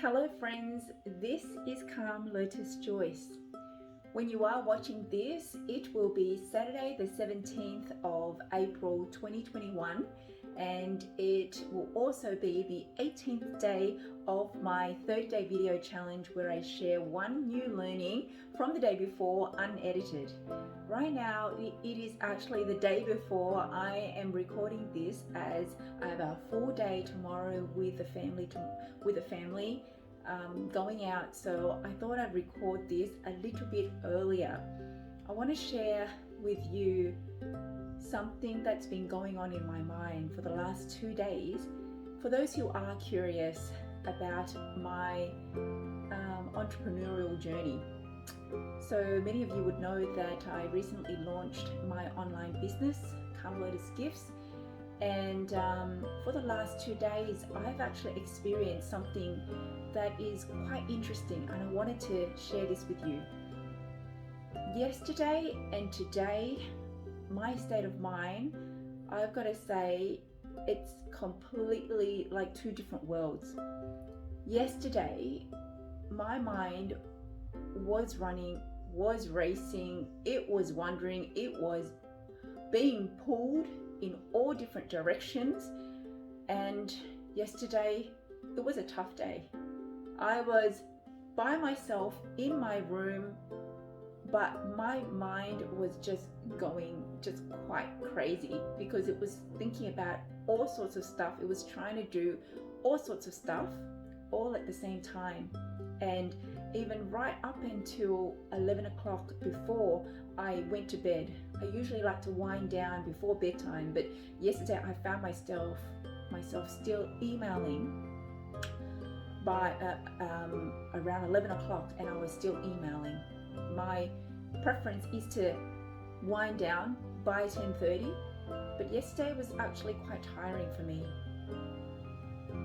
Hello friends, this is Calm Lotus Joyce. When you are watching this, it will be Saturday the 17th of April 2021 and it will also be the 18th day of my 30-day video challenge where I share one new learning from the day before unedited. Right now it is actually the day before I am recording this, as I have a full day tomorrow with the family going out, so I thought I'd record this a little bit earlier. I want to share with you something that's been going on in my mind for the last 2 days. For those who are curious about my entrepreneurial journey, so many of you would know that I recently launched my online business, Calm Lotus Gifts, and for the last 2 days I've actually experienced something that is quite interesting, and I wanted to share this with you. Yesterday and today, my state of mind, I've got to say, it's completely like two different worlds. Yesterday, my mind was running, was racing, it was wandering, it was being pulled in all different directions, and yesterday it was a tough day. I was by myself in my room, but my mind was just going quite crazy because it was thinking about all sorts of stuff. It was trying to do all sorts of stuff all at the same time. And even right up until 11 o'clock before I went to bed. I usually like to wind down before bedtime, but yesterday I found myself still emailing by around 11 o'clock, and I was still emailing. My preference is to wind down by 10:30, but yesterday was actually quite tiring for me.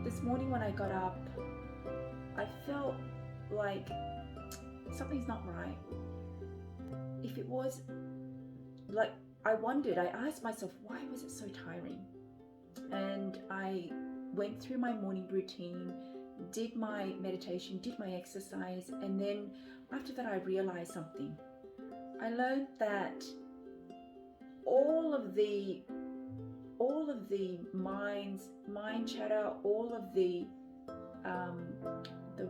This morning when I got up, I felt like something's not right. If it was like, I asked myself, why was it so tiring? And I went through my morning routine, did my meditation, did my exercise, and then after that I realized something. I learned that all of the mind chatter, all of the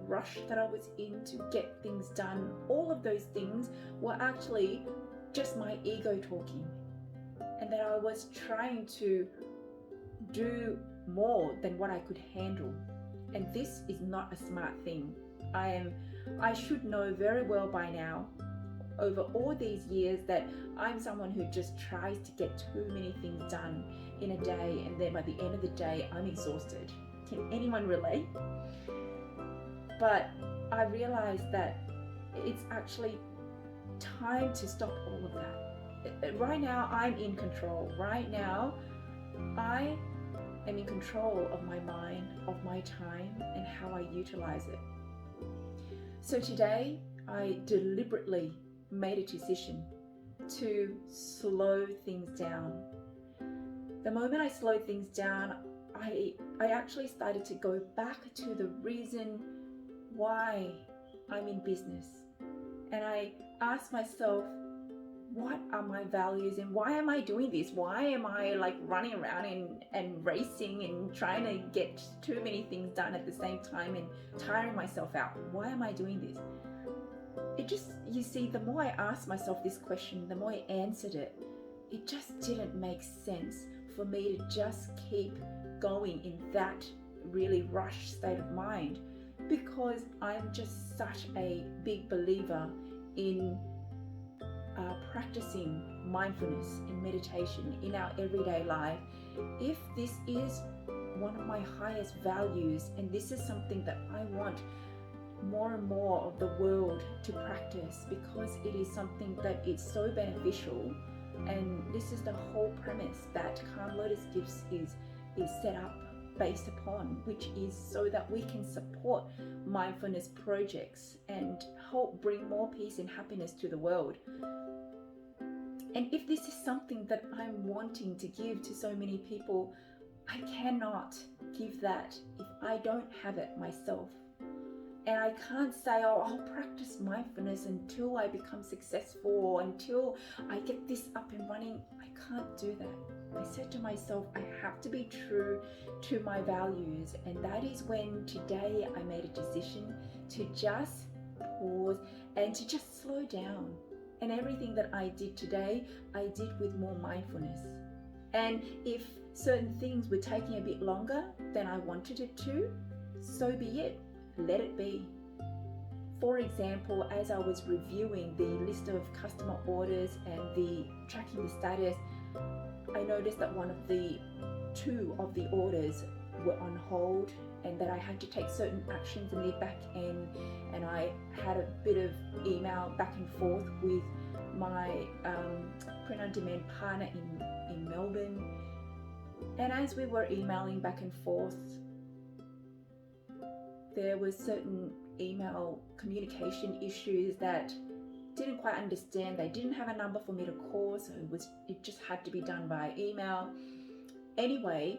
rush that I was in to get things done, all of those things were actually just my ego talking, and that I was trying to do more than what I could handle. And this is not a smart thing. I should know very well by now, over all these years, that I'm someone who just tries to get too many things done in a day, and then by the end of the day I'm exhausted. Can anyone relate? But I realized that it's actually time to stop all of that. Right now I'm in control. Right now I am in control of my mind, of my time, and how I utilize it. So today I deliberately made a decision to slow things down. The moment I slowed things down, I actually started to go back to the reason why I'm in business. And I asked myself, what are my values and why am I doing this? Why am I like running around and racing and trying to get too many things done at the same time and tiring myself out? Why am I doing this? You see, the more I asked myself this question, the more I answered it, it just didn't make sense for me to just keep going in that really rushed state of mind, because I'm just such a big believer in practicing mindfulness and meditation in our everyday life. If this is one of my highest values, and this is something that I want more and more of the world to practice, because it is something that is so beneficial, and this is the whole premise that Calm Lotus Gifts is set up based upon, which is so that we can support mindfulness projects and help bring more peace and happiness to the world. And if this is something that I'm wanting to give to so many people, I cannot give that if I don't have it myself. And I can't say, oh, I'll practice mindfulness until I become successful or until I get this up and running. I can't do that. I said to myself, I have to be true to my values. And that is when today I made a decision to just pause and to just slow down. And everything that I did today, I did with more mindfulness. And if certain things were taking a bit longer than I wanted it to, so be it. Let it be. For example, as I was reviewing the list of customer orders and the tracking the status, I noticed that two of the orders were on hold and that I had to take certain actions in the back end, and I had a bit of email back and forth with my print-on-demand partner in Melbourne. And as we were emailing back and forth, there was certain email communication issues that didn't quite understand. They didn't have a number for me to call, so it just had to be done by email. Anyway,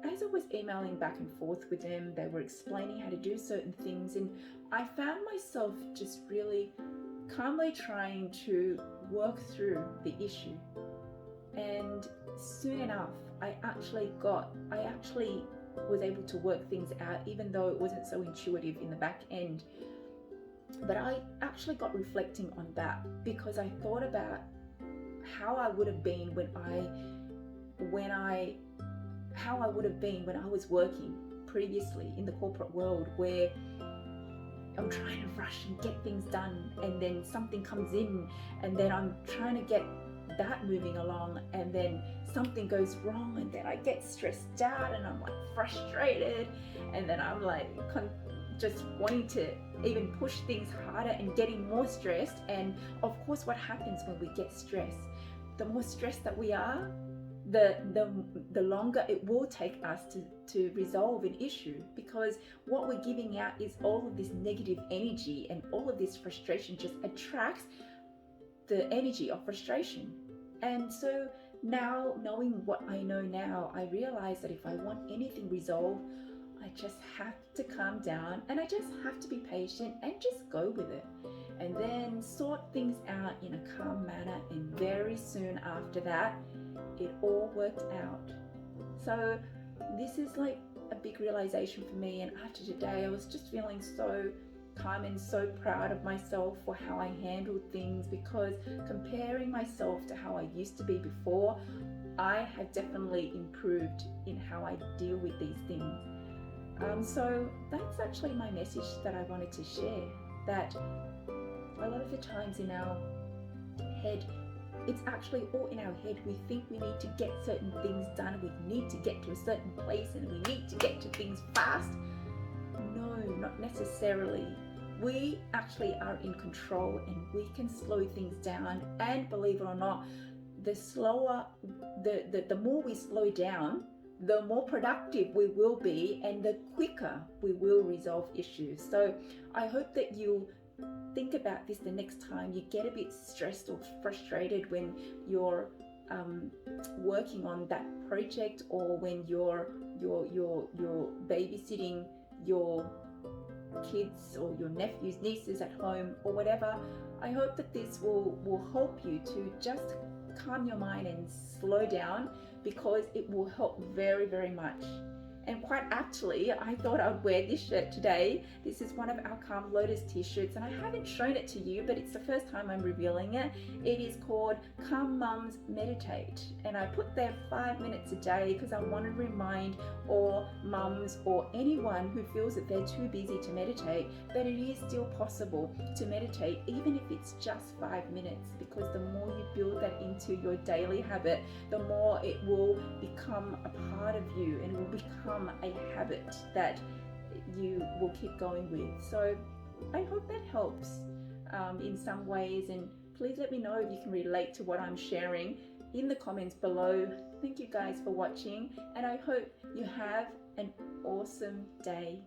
as I was emailing back and forth with them, they were explaining how to do certain things, and I found myself just really calmly trying to work through the issue. And soon enough, I actually was able to work things out, even though it wasn't so intuitive in the back end. But I actually got reflecting on that, because I thought about how I would have been when I was working previously in the corporate world, where I'm trying to rush and get things done, and then something comes in, and then I'm trying to get that moving along, and then something goes wrong, and then I get stressed out, and I'm like frustrated, and then I'm like just wanting to even push things harder and getting more stressed. And of course, what happens when we get stressed, the more stressed that we are, the longer it will take us to resolve an issue, because what we're giving out is all of this negative energy, and all of this frustration just attracts the energy of frustration. And so now, knowing what I know now, I realize that if I want anything resolved, I just have to calm down, and I just have to be patient and just go with it, and then sort things out in a calm manner. And very soon after that, it all worked out. So this is like a big realization for me, and after today I was just feeling so calm and so proud of myself for how I handled things, because comparing myself to how I used to be before, I have definitely improved in how I deal with these things. So that's actually my message that I wanted to share, that a lot of the times in our head, it's actually all in our head. We think we need to get certain things done, we need to get to a certain place, and we need to get to things fast. No, not necessarily. We actually are in control, and we can slow things down. And believe it or not, the more we slow down, the more productive we will be, and the quicker we will resolve issues. So I hope that you think about this the next time you get a bit stressed or frustrated when you're working on that project, or when you're babysitting your kids or your nephews, nieces at home, or whatever. I hope that this will help you to just calm your mind and slow down, because it will help very, very much. And quite aptly, I thought I would wear this shirt today. This is one of our Calm Lotus t-shirts, and I haven't shown it to you, but it's the first time I'm revealing it. It is called Calm Mums Meditate, and I put there 5 minutes a day because I want to remind all mums or anyone who feels that they're too busy to meditate that it is still possible to meditate, even if it's just 5 minutes, because the more you build that into your daily habit, the more it will become a part of you, and it will become a habit that you will keep going with. So I hope that helps in some ways, and please let me know if you can relate to what I'm sharing in the comments below. Thank you guys for watching, and I hope you have an awesome day.